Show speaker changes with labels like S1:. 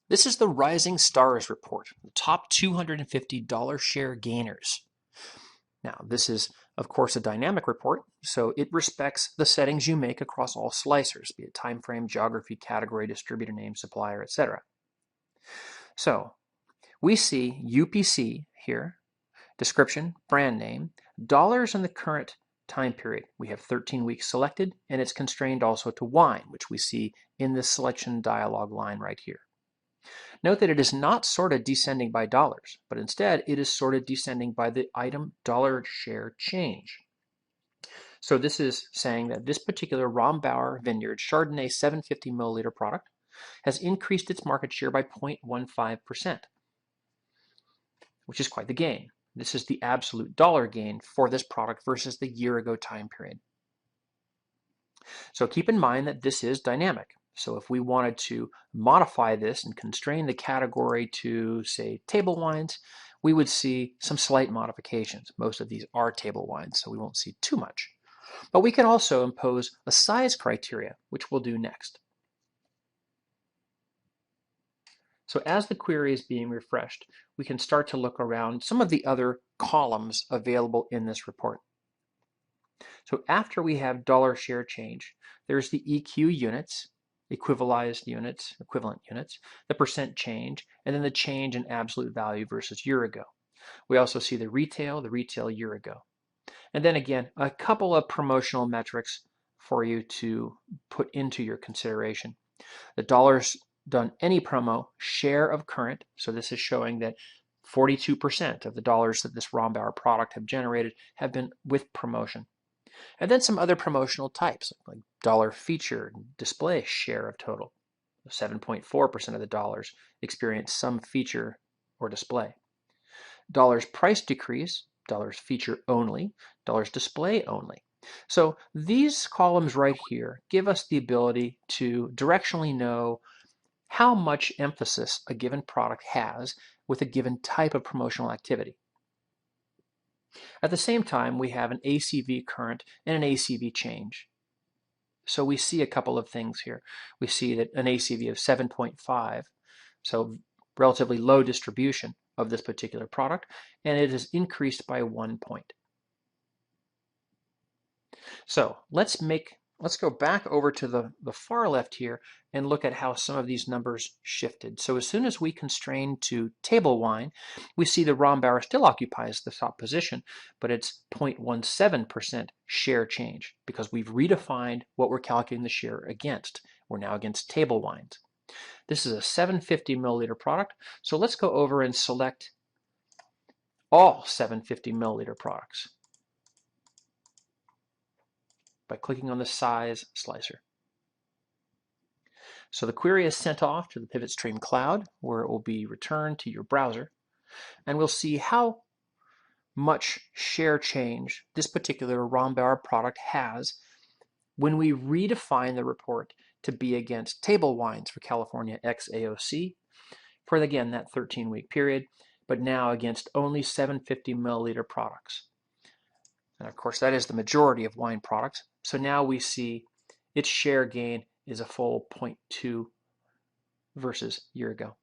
S1: This is the Rising Stars report, the top $250 share gainers. Now, this is, of course, a dynamic report, so it respects the settings you make across all slicers, be it time frame, geography, category, distributor name, supplier, etc. So, we see UPC here, description, brand name, dollars in the current time period. We have 13 weeks selected, and it's constrained also to wine, which we see in the selection dialog line right here. Note that it is not sorted descending by dollars, but instead it is sorted descending by the item dollar share change. So this is saying that this particular Rombauer Vineyard Chardonnay 750 milliliter product has increased its market share by 0.15%, which is quite the gain. This is the absolute dollar gain for this product versus the year ago time period. So keep in mind that this is dynamic. So if we wanted to modify this and constrain the category to, say, table wines, we would see some slight modifications. Most of these are table wines, so we won't see too much. But we can also impose a size criteria, which we'll do next. So as the query is being refreshed, we can start to look around some of the other columns available in this report. So after we have dollar share change, there's the EQ units, equivalent units, the percent change, and then the change in absolute value versus year ago. We also see the retail year ago. And then again, a couple of promotional metrics for you to put into your consideration. The dollars done any promo, share of current, so this is showing that 42% of the dollars that this Rombauer product have generated have been with promotion. And then some other promotional types, like dollar feature, display share of total. 7.4% of the dollars experience some feature or display. Dollars price decrease, dollars feature only, dollars display only. So these columns right here give us the ability to directionally know how much emphasis a given product has with a given type of promotional activity. At the same time, we have an ACV current and an ACV change. So we see a couple of things here. We see that an ACV of 7.5, so relatively low distribution of this particular product, and it is increased by 1 point. So let's go back over to the far left here and look at how some of these numbers shifted. So as soon as we constrain to table wine, we see the Rombauer still occupies the top position, but it's 0.17% share change because we've redefined what we're calculating the share against. We're now against table wines. This is a 750 milliliter product, so let's go over and select all 750 milliliter products by clicking on the size slicer. So the query is sent off to the Pivotstream cloud, where it will be returned to your browser, and we'll see how much share change this particular Rombauer product has when we redefine the report to be against table wines for California X AOC for, again, that 13-week period, but now against only 750 milliliter products. And of course, that is the majority of wine products. So now we see its share gain is a full 0.2 versus year ago.